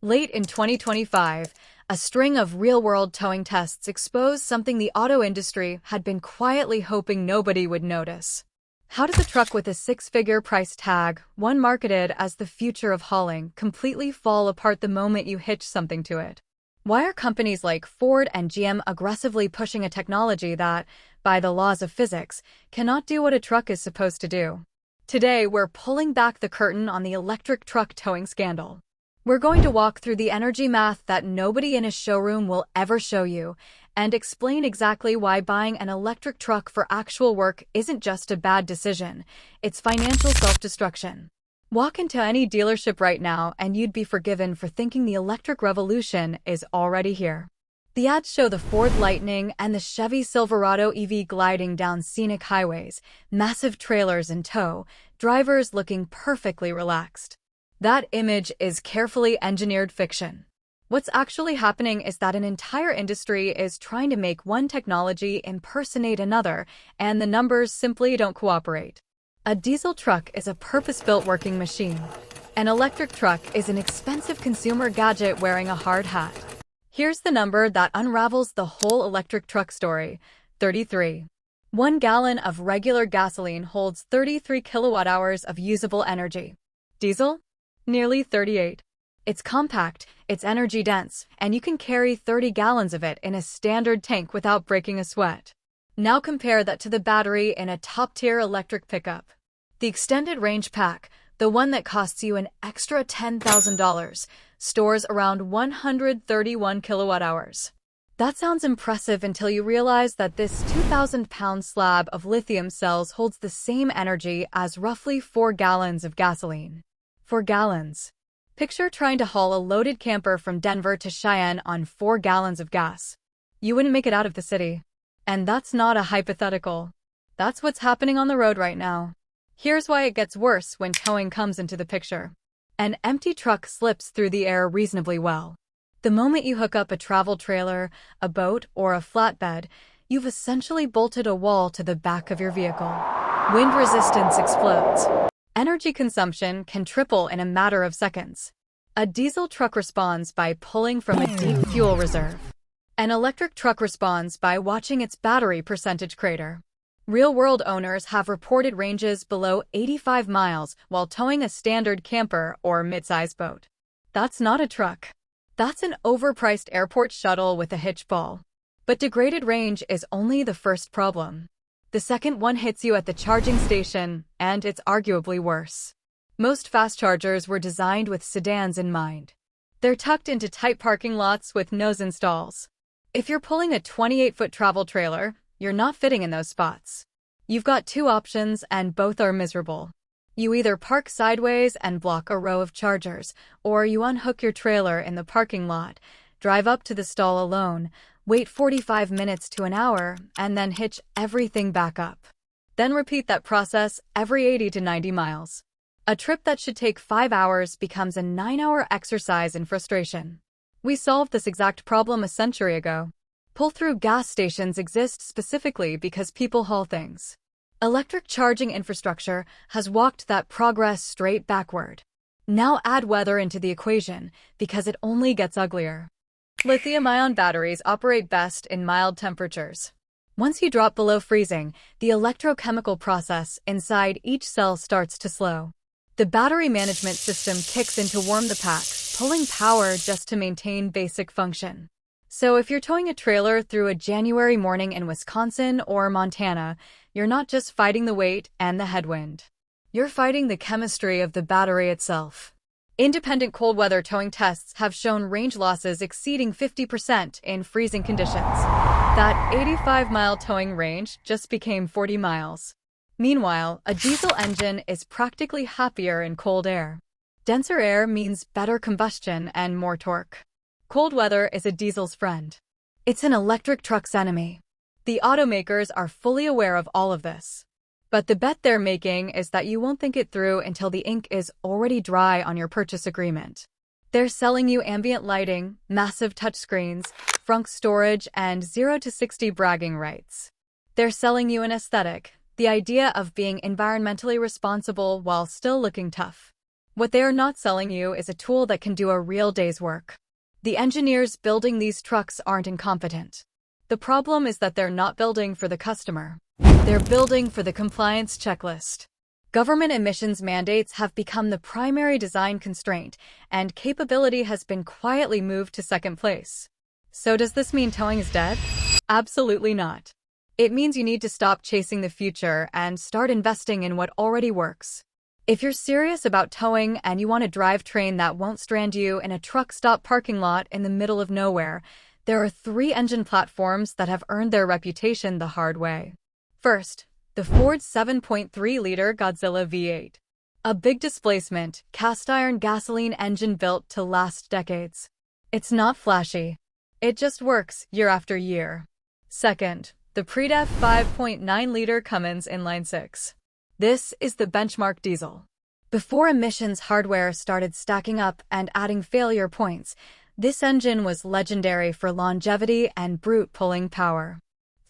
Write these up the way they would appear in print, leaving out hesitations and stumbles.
Late in 2025, a string of real-world towing tests exposed something the auto industry had been quietly hoping nobody would notice. How does a truck with a six-figure price tag, one marketed as the future of hauling, completely fall apart the moment you hitch something to it? Why are companies like Ford and GM aggressively pushing a technology that, by the laws of physics, cannot do what a truck is supposed to do? Today, we're pulling back the curtain on the electric truck towing scandal. We're going to walk through the energy math that nobody in a showroom will ever show you, and explain exactly why buying an electric truck for actual work isn't just a bad decision, it's financial self-destruction. Walk into any dealership right now and you'd be forgiven for thinking the electric revolution is already here. The ads show the Ford Lightning and the Chevy Silverado EV gliding down scenic highways, massive trailers in tow, drivers looking perfectly relaxed. That image is carefully engineered fiction. What's actually happening is that an entire industry is trying to make one technology impersonate another, and the numbers simply don't cooperate. A diesel truck is a purpose-built working machine. An electric truck is an expensive consumer gadget wearing a hard hat. Here's the number that unravels the whole electric truck story: 33. 1 gallon of regular gasoline holds 33 kilowatt-hours of usable energy. Diesel? Nearly 38. It's compact, it's energy-dense, and you can carry 30 gallons of it in a standard tank without breaking a sweat. Now compare that to the battery in a top-tier electric pickup. The extended range pack, the one that costs you an extra $10,000, stores around 131 kilowatt-hours. That sounds impressive until you realize that this 2,000-pound slab of lithium cells holds the same energy as roughly 4 gallons of gasoline. 4 gallons. Picture trying to haul a loaded camper from Denver to Cheyenne on 4 gallons of gas. You wouldn't make it out of the city. And that's not a hypothetical. That's what's happening on the road right now. Here's why it gets worse when towing comes into the picture. An empty truck slips through the air reasonably well. The moment you hook up a travel trailer, a boat, or a flatbed, you've essentially bolted a wall to the back of your vehicle. Wind resistance explodes. Energy consumption can triple in a matter of seconds. A diesel truck responds by pulling from a deep fuel reserve. An electric truck responds by watching its battery percentage crater. Real-world owners have reported ranges below 85 miles while towing a standard camper or mid-size boat. That's not a truck. That's an overpriced airport shuttle with a hitch ball. But degraded range is only the first problem. The second one hits you at the charging station, and it's arguably worse. Most fast chargers were designed with sedans in mind. They're tucked into tight parking lots with nose installs. If you're pulling a 28-foot travel trailer, you're not fitting in those spots. You've got two options, and both are miserable. You either park sideways and block a row of chargers, or you unhook your trailer in the parking lot, drive up to the stall alone, wait 45 minutes to an hour, and then hitch everything back up. Then repeat that process every 80 to 90 miles. A trip that should take 5 hours becomes a 9-hour exercise in frustration. We solved this exact problem a century ago. Pull-through gas stations exist specifically because people haul things. Electric charging infrastructure has walked that progress straight backward. Now add weather into the equation, because it only gets uglier. Lithium-ion batteries operate best in mild temperatures. Once you drop below freezing, the electrochemical process inside each cell starts to slow. The battery management system kicks in to warm the pack, pulling power just to maintain basic function. So if you're towing a trailer through a January morning in Wisconsin or Montana, you're not just fighting the weight and the headwind. You're fighting the chemistry of the battery itself. Independent cold weather towing tests have shown range losses exceeding 50% in freezing conditions. That 85-mile towing range just became 40 miles. Meanwhile, a diesel engine is practically happier in cold air. Denser air means better combustion and more torque. Cold weather is a diesel's friend. It's an electric truck's enemy. The automakers are fully aware of all of this. But the bet they're making is that you won't think it through until the ink is already dry on your purchase agreement. They're selling you ambient lighting, massive touchscreens, frunk storage, and 0 to 60 bragging rights. They're selling you an aesthetic, the idea of being environmentally responsible while still looking tough. What they are not selling you is a tool that can do a real day's work. The engineers building these trucks aren't incompetent. The problem is that they're not building for the customer. They're building for the compliance checklist. Government emissions mandates have become the primary design constraint, and capability has been quietly moved to second place. So does this mean towing is dead? Absolutely not. It means you need to stop chasing the future and start investing in what already works. If you're serious about towing and you want a drivetrain that won't strand you in a truck stop parking lot in the middle of nowhere, there are 3 engine platforms that have earned their reputation the hard way. First, the Ford 7.3-liter Godzilla V8. A big displacement, cast-iron gasoline engine built to last decades. It's not flashy. It just works year after year. Second, the pre-def 5.9-liter Cummins inline-6. This is the benchmark diesel. Before emissions hardware started stacking up and adding failure points, this engine was legendary for longevity and brute pulling power.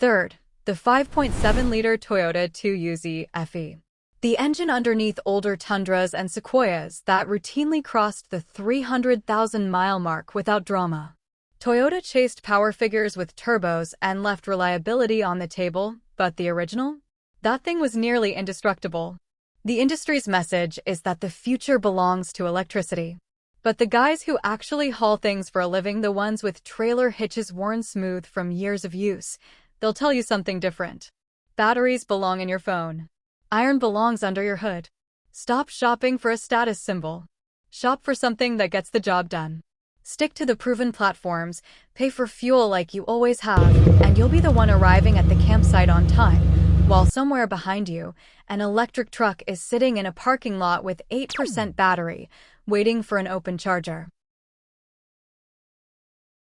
Third, the 5.7-liter Toyota 2UZ FE. The engine underneath older Tundras and Sequoias that routinely crossed the 300,000-mile mark without drama. Toyota chased power figures with turbos and left reliability on the table, but the original? That thing was nearly indestructible. The industry's message is that the future belongs to electricity. But the guys who actually haul things for a living, the ones with trailer hitches worn smooth from years of use, they'll tell you something different. Batteries belong in your phone. Iron belongs under your hood. Stop shopping for a status symbol. Shop for something that gets the job done. Stick to the proven platforms, pay for fuel like you always have, and you'll be the one arriving at the campsite on time, while somewhere behind you, an electric truck is sitting in a parking lot with 8% battery, waiting for an open charger.